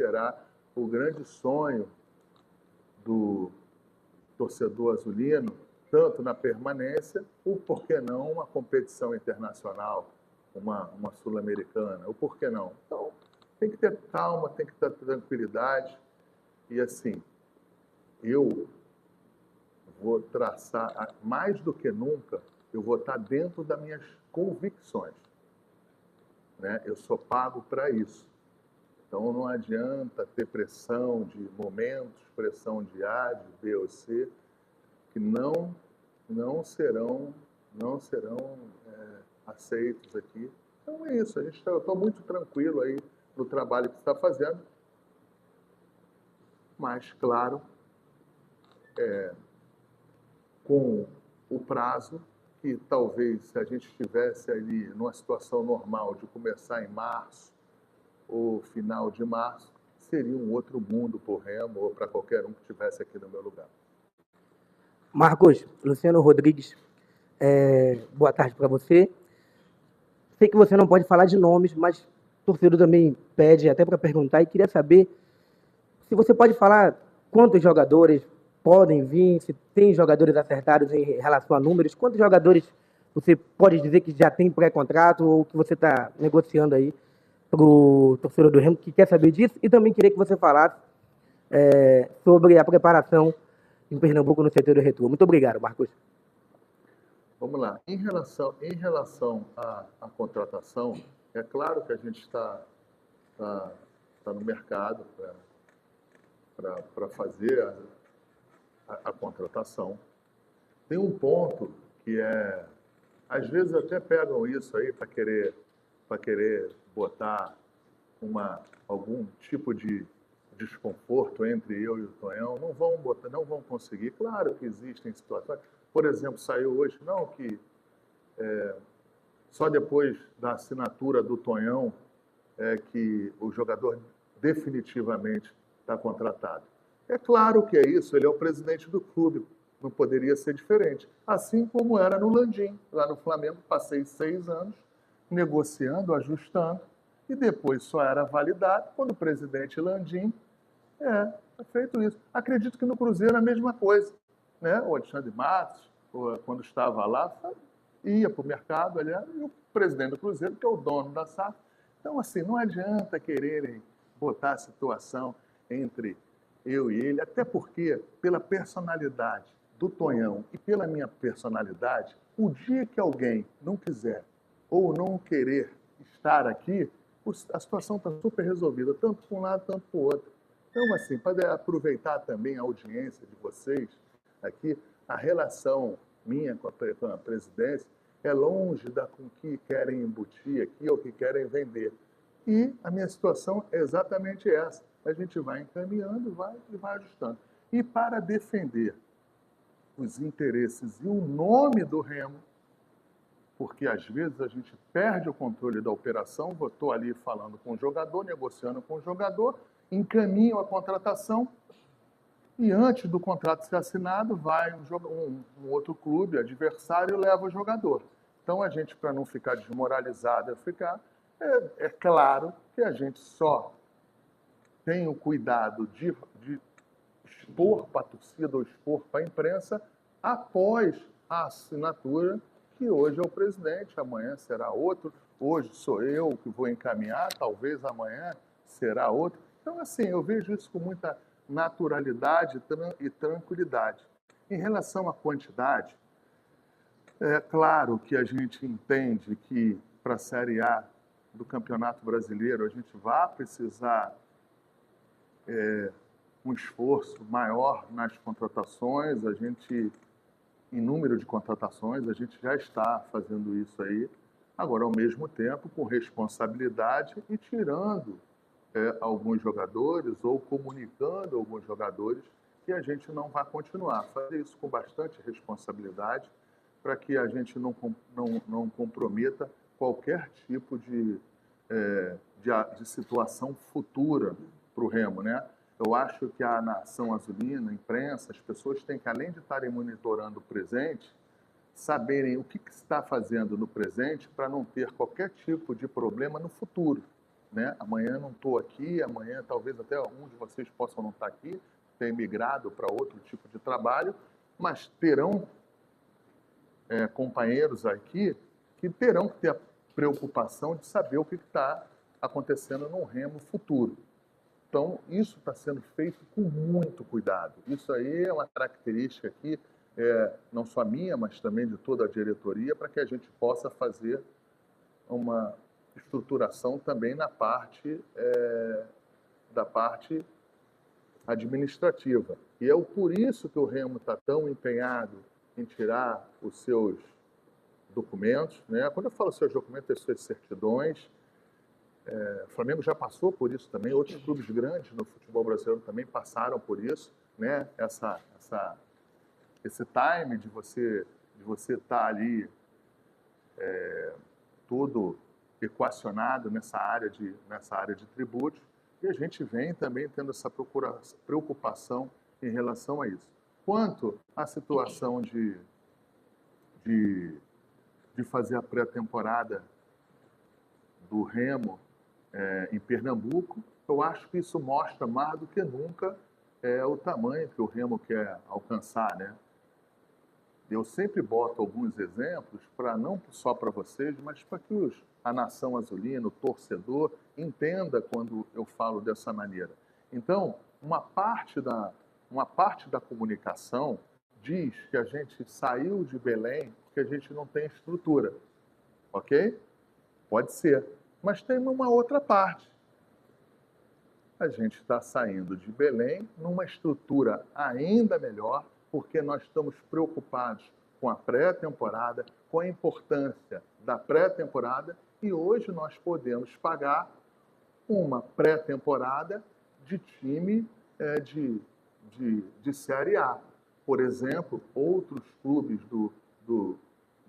será o grande sonho do torcedor azulino, tanto na permanência, ou, por que não, uma competição internacional, uma sul-americana, ou por que não? Então, tem que ter calma, tem que ter tranquilidade, e assim, eu vou traçar, mais do que nunca, eu vou estar dentro das minhas convicções, né? Eu sou pago para isso. Então, não adianta ter pressão de momentos, pressão de A, de B ou C, que não serão aceitos aqui. Então, é isso. Eu estou muito tranquilo aí no trabalho que você está fazendo, mas, claro, com o prazo, que talvez, se a gente estivesse ali numa situação normal de começar em março ou final de março, seria um outro mundo para o Remo ou para qualquer um que estivesse aqui no meu lugar. Marcos, Luciano Rodrigues, boa tarde para você. Sei que você não pode falar de nomes, mas o torcedor também pede até para perguntar, e queria saber se você pode falar quantos jogadores podem vir, se tem jogadores acertados em relação a números, quantos jogadores você pode dizer que já tem pré-contrato ou que você está negociando aí para o torcedor do Remo que quer saber disso, e também queria que você falasse sobre a preparação em Pernambuco no setor do retorno. Muito obrigado, Marcos. Vamos lá. Em relação à contratação, é claro que a gente está no mercado para fazer a contratação. Tem um ponto que às vezes até pegam isso aí para querer botar algum tipo de desconforto entre eu e o Tonhão. Não vão conseguir. Claro que existem situações. Por exemplo, saiu hoje, não, que só depois da assinatura do Tonhão é que o jogador definitivamente está contratado. É claro que é isso, ele é o presidente do clube, não poderia ser diferente. Assim como era no Landim, lá no Flamengo, passei 6 anos negociando, ajustando, e depois só era validado quando o presidente Landim feito isso. Acredito que no Cruzeiro é a mesma coisa, né? O Alexandre Matos, quando estava lá, ia para o mercado, aliás, e o presidente do Cruzeiro, que é o dono da SAF. Então, assim, não adianta quererem botar a situação entre eu e ele, até porque, pela personalidade do Tonhão e pela minha personalidade, o dia que alguém não quiser ou não querer estar aqui, a situação está super resolvida, tanto para um lado, tanto para o outro. Então, assim, para aproveitar também a audiência de vocês aqui, a relação minha com a presidência é longe da com que querem embutir aqui ou que querem vender. E a minha situação é exatamente essa. A gente vai encaminhando e vai ajustando. E para defender os interesses e o nome do Remo, porque às vezes a gente perde o controle da operação, eu estou ali falando com o jogador, negociando com o jogador, encaminho a contratação e antes do contrato ser assinado, vai um outro clube, adversário, e leva o jogador. Então a gente, para não ficar desmoralizado, é claro que a gente só tem o cuidado de expor para a torcida ou expor para a imprensa após a assinatura, que hoje é o presidente, amanhã será outro, hoje sou eu que vou encaminhar, talvez amanhã será outro. Então, assim, eu vejo isso com muita naturalidade e tranquilidade. Em relação à quantidade, é claro que a gente entende que para a Série A do Campeonato Brasileiro a gente vai precisar um esforço maior nas contratações, em número de contratações, a gente já está fazendo isso aí. Agora, ao mesmo tempo, com responsabilidade e tirando alguns jogadores ou comunicando alguns jogadores que a gente não vai continuar. Fazer isso com bastante responsabilidade para que a gente não comprometa qualquer tipo de situação futura para o Remo, né? Eu acho que a nação azulina, a imprensa, as pessoas têm que, além de estarem monitorando o presente, saberem o que está fazendo no presente para não ter qualquer tipo de problema no futuro. né? Amanhã não estou aqui, amanhã talvez até um de vocês possam não estar aqui, ter migrado para outro tipo de trabalho, mas terão companheiros aqui que terão que ter a preocupação de saber o que está acontecendo no remo futuro. Então, isso está sendo feito com muito cuidado. Isso aí é uma característica aqui, não só minha, mas também de toda a diretoria, para que a gente possa fazer uma estruturação também da parte administrativa. E é por isso que o Remo está tão empenhado em tirar os seus documentos, né? Quando eu falo seus documentos, as suas certidões. O Flamengo já passou por isso também, outros clubes grandes no futebol brasileiro também passaram por isso, né? Esse time de você estar ali todo equacionado nessa área de tributos, e a gente vem também tendo essa preocupação em relação a isso. Quanto à situação de fazer a pré-temporada do Remo em Pernambuco, eu acho que isso mostra mais do que nunca o tamanho que o Remo quer alcançar, né? Eu sempre boto alguns exemplos, não só para vocês, mas para que a nação azulina, o torcedor, entenda quando eu falo dessa maneira. Então, uma parte da comunicação diz que a gente saiu de Belém porque a gente não tem estrutura, ok? Pode ser. Mas tem uma outra parte. A gente está saindo de Belém numa estrutura ainda melhor, porque nós estamos preocupados com a pré-temporada, com a importância da pré-temporada, e hoje nós podemos pagar uma pré-temporada de time de Série A. Por exemplo, outros clubes do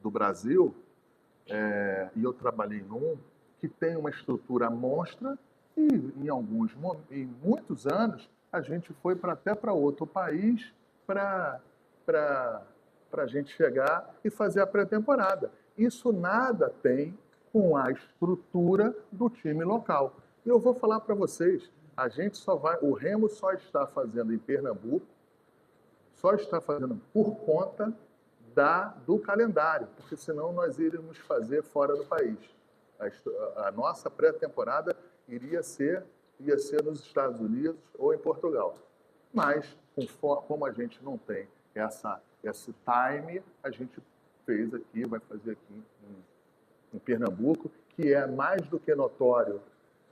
Brasil, e eu trabalhei num, que tem uma estrutura monstra, e em muitos anos a gente foi até para outro país para a gente chegar e fazer a pré-temporada. Isso nada tem com a estrutura do time local. E eu vou falar para vocês, o Remo só está fazendo em Pernambuco, só está fazendo por conta do calendário, porque senão nós iríamos fazer fora do país. A nossa pré-temporada iria ser nos Estados Unidos ou em Portugal. Mas, como a gente não tem esse time, a gente vai fazer aqui em Pernambuco, que é mais do que notório.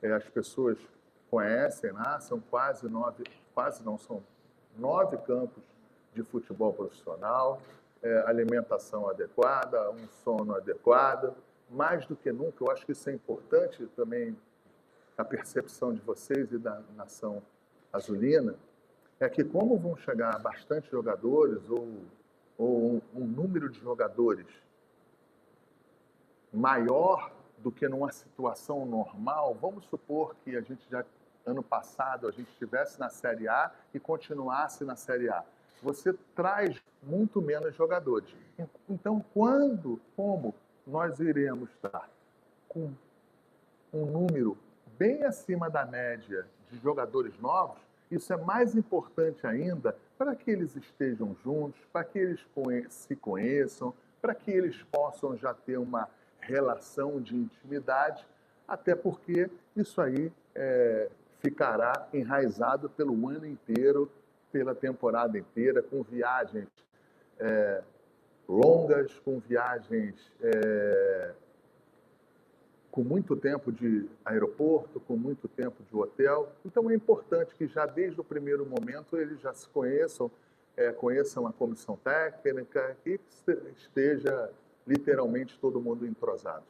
As pessoas conhecem lá, são são 9 campos de futebol profissional, alimentação adequada, um sono adequado. Mais do que nunca, eu acho que isso é importante também, a percepção de vocês e da nação azulina, é que como vão chegar bastante jogadores ou um número de jogadores maior do que numa situação normal, vamos supor que ano passado, a gente estivesse na Série A e continuasse na Série A. Você traz muito menos jogadores. Então, como nós iremos estar com um número bem acima da média de jogadores novos, isso é mais importante ainda para que eles estejam juntos, para que eles se conheçam, para que eles possam já ter uma relação de intimidade, até porque isso aí ficará enraizado pelo ano inteiro, pela temporada inteira, com viagens longas, com viagens com muito tempo de aeroporto, com muito tempo de hotel. Então é importante que já desde o primeiro momento eles já se conheçam, conheçam a comissão técnica e esteja literalmente todo mundo entrosado.